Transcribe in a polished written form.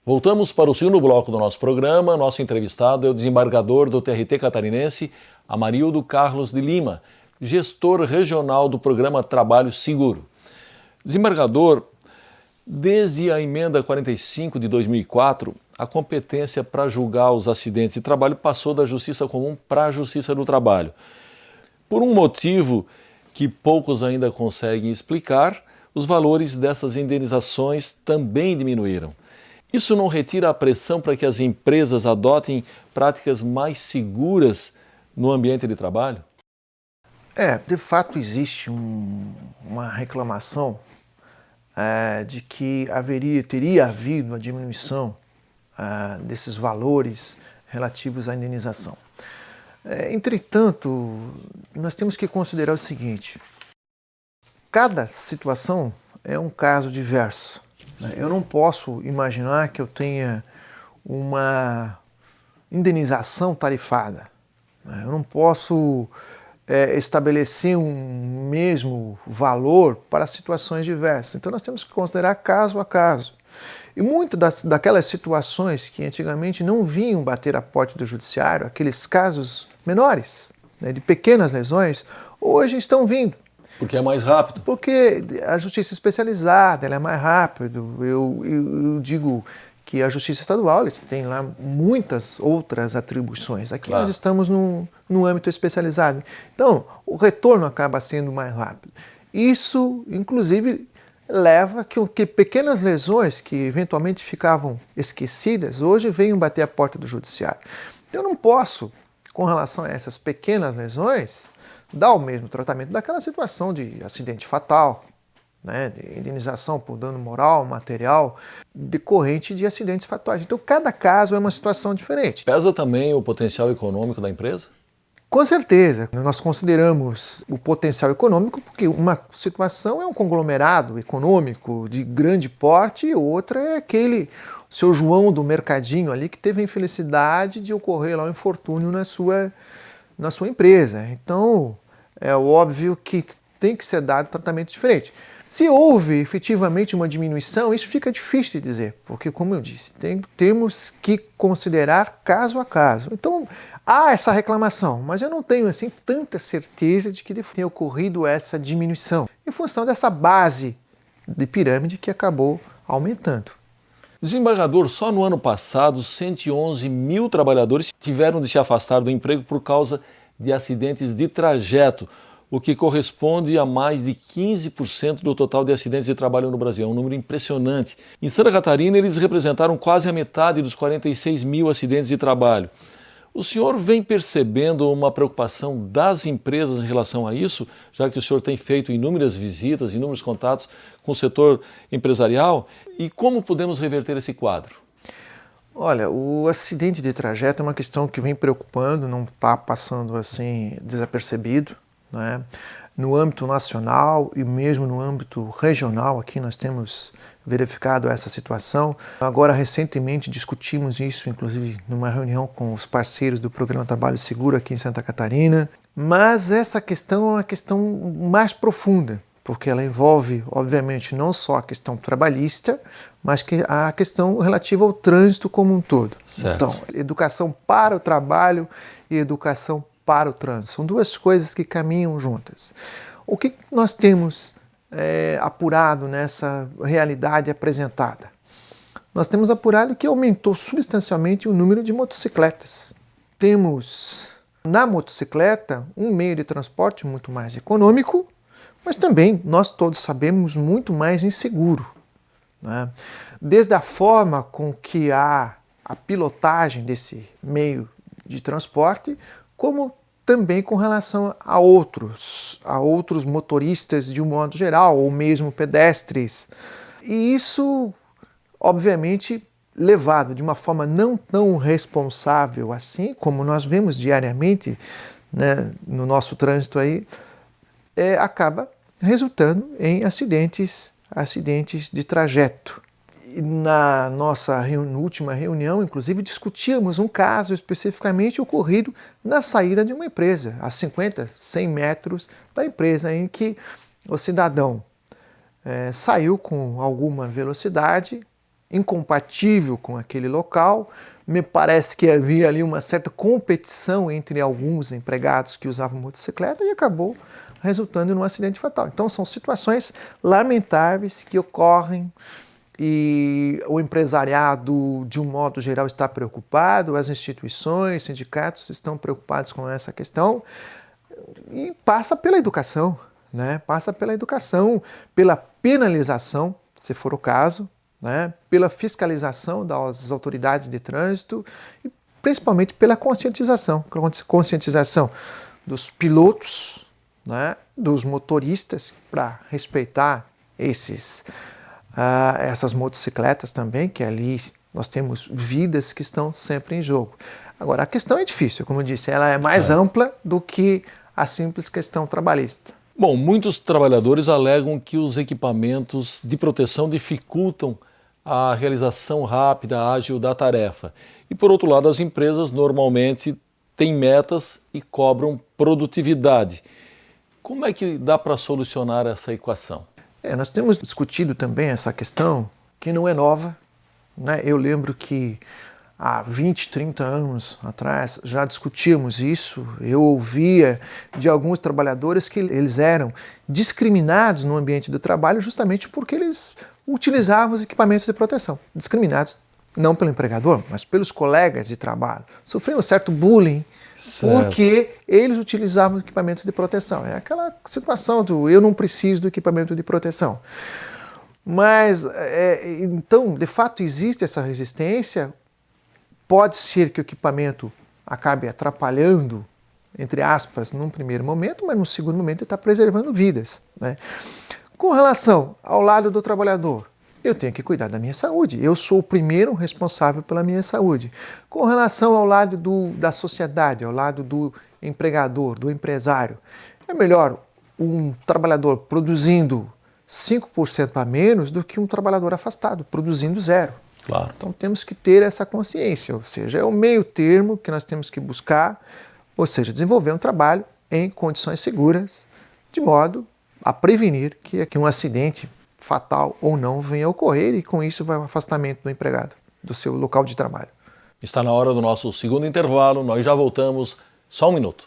Voltamos para o segundo bloco do nosso programa. Nosso entrevistado é o desembargador do TRT catarinense, Amarildo Carlos de Lima, gestor regional do programa Trabalho Seguro. Desembargador, desde a emenda 45 de 2004, a competência para julgar os acidentes de trabalho passou da Justiça Comum para a Justiça do Trabalho. Por um motivo que poucos ainda conseguem explicar, os valores dessas indenizações também diminuíram. Isso não retira a pressão para que as empresas adotem práticas mais seguras no ambiente de trabalho? De fato existe uma reclamação de que teria havido uma diminuição desses valores relativos à indenização. Entretanto, nós temos que considerar o seguinte: cada situação é um caso diverso. Eu não posso imaginar que eu tenha uma indenização tarifada. Eu não posso estabelecer um mesmo valor para situações diversas. Então nós temos que considerar caso a caso. E muitas daquelas situações que antigamente não vinham bater a porta do judiciário, aqueles casos menores, de pequenas lesões, hoje estão vindo. Porque é mais rápido. Porque a justiça especializada, ela é mais rápida. Eu digo que a justiça estadual tem lá muitas outras atribuições. Aqui Nós estamos num âmbito especializado. Então, o retorno acaba sendo mais rápido. Isso, inclusive, leva que pequenas lesões que eventualmente ficavam esquecidas, hoje venham bater a porta do judiciário. Eu não posso, com relação a essas pequenas lesões, dar o mesmo tratamento daquela situação de acidente fatal, de indenização por dano moral, material, decorrente de acidentes fatais. Então, cada caso é uma situação diferente. Pesa também o potencial econômico da empresa? Com certeza. Nós consideramos o potencial econômico porque uma situação é um conglomerado econômico de grande porte e outra é aquele seu João do mercadinho ali que teve a infelicidade de ocorrer lá um infortúnio na sua empresa. Então, é óbvio que tem que ser dado tratamento diferente. Se houve efetivamente uma diminuição, isso fica difícil de dizer, porque, como eu disse, temos que considerar caso a caso. Então, há essa reclamação, mas eu não tenho assim tanta certeza de que tenha ocorrido essa diminuição, em função dessa base de pirâmide que acabou aumentando. Desembargador, só no ano passado, 111 mil trabalhadores tiveram de se afastar do emprego por causa de acidentes de trajeto, o que corresponde a mais de 15% do total de acidentes de trabalho no Brasil. É um número impressionante. Em Santa Catarina, eles representaram quase a metade dos 46 mil acidentes de trabalho. O senhor vem percebendo uma preocupação das empresas em relação a isso, já que o senhor tem feito inúmeras visitas, inúmeros contatos com o setor empresarial? E como podemos reverter esse quadro? Olha, o acidente de trajeto é uma questão que vem preocupando, não está passando assim desapercebido. No âmbito nacional e mesmo no âmbito regional, aqui nós temos verificado essa situação. Agora, recentemente, discutimos isso, inclusive numa reunião com os parceiros do Programa Trabalho Seguro aqui em Santa Catarina. Mas essa questão é uma questão mais profunda, porque ela envolve, obviamente, não só a questão trabalhista, mas a questão relativa ao trânsito como um todo. Certo. Então, educação para o trabalho e educação para o trânsito. São duas coisas que caminham juntas. O que nós temos apurado nessa realidade apresentada? Nós temos apurado que aumentou substancialmente o número de motocicletas. Temos na motocicleta um meio de transporte muito mais econômico, mas também, nós todos sabemos, muito mais inseguro. Desde a forma com que há a pilotagem desse meio de transporte, como também com relação a outros motoristas de um modo geral, ou mesmo pedestres. E isso, obviamente, levado de uma forma não tão responsável assim, como nós vemos diariamente no nosso trânsito aí, acaba resultando em acidentes de trajeto. Na nossa última reunião, inclusive, discutíamos um caso especificamente ocorrido na saída de uma empresa, a 50, 100 metros da empresa, em que o cidadão saiu com alguma velocidade incompatível com aquele local. Me parece que havia ali uma certa competição entre alguns empregados que usavam motocicleta e acabou resultando num acidente fatal. Então são situações lamentáveis que ocorrem e o empresariado, de um modo geral, está preocupado, as instituições, sindicatos estão preocupados com essa questão e passa pela educação, né? Passa pela educação, pela penalização, se for o caso, né? Pela fiscalização das autoridades de trânsito e principalmente pela conscientização dos pilotos, né? Dos motoristas para respeitar essas motocicletas também, que ali nós temos vidas que estão sempre em jogo. Agora, a questão é difícil, como eu disse, ela é mais ampla do que a simples questão trabalhista. Bom, muitos trabalhadores alegam que os equipamentos de proteção dificultam a realização rápida, ágil da tarefa. E, por outro lado, as empresas normalmente têm metas e cobram produtividade. Como é que dá para solucionar essa equação? Nós temos discutido também essa questão, que não é nova, né? Eu lembro que há 20, 30 anos atrás já discutíamos isso. Eu ouvia de alguns trabalhadores que eles eram discriminados no ambiente do trabalho justamente porque eles utilizavam os equipamentos de proteção. Discriminados não pelo empregador, mas pelos colegas de trabalho. Sofriam um certo bullying porque eles utilizavam equipamentos de proteção. É aquela situação do eu não preciso do equipamento de proteção. Mas, então, de fato, existe essa resistência. Pode ser que o equipamento acabe atrapalhando, entre aspas, num primeiro momento, mas no segundo momento ele está preservando vidas, né? Com relação ao lado do trabalhador, eu tenho que cuidar da minha saúde. Eu sou o primeiro responsável pela minha saúde. Com relação ao lado da sociedade, ao lado do empregador, do empresário, é melhor um trabalhador produzindo 5% a menos do que um trabalhador afastado, produzindo zero. Claro. Então temos que ter essa consciência, ou seja, é o meio termo que nós temos que buscar, ou seja, desenvolver um trabalho em condições seguras, de modo a prevenir que um acidente fatal ou não venha a ocorrer e com isso vai o afastamento do empregado do seu local de trabalho. Está na hora do nosso segundo intervalo, nós já voltamos, só um minuto.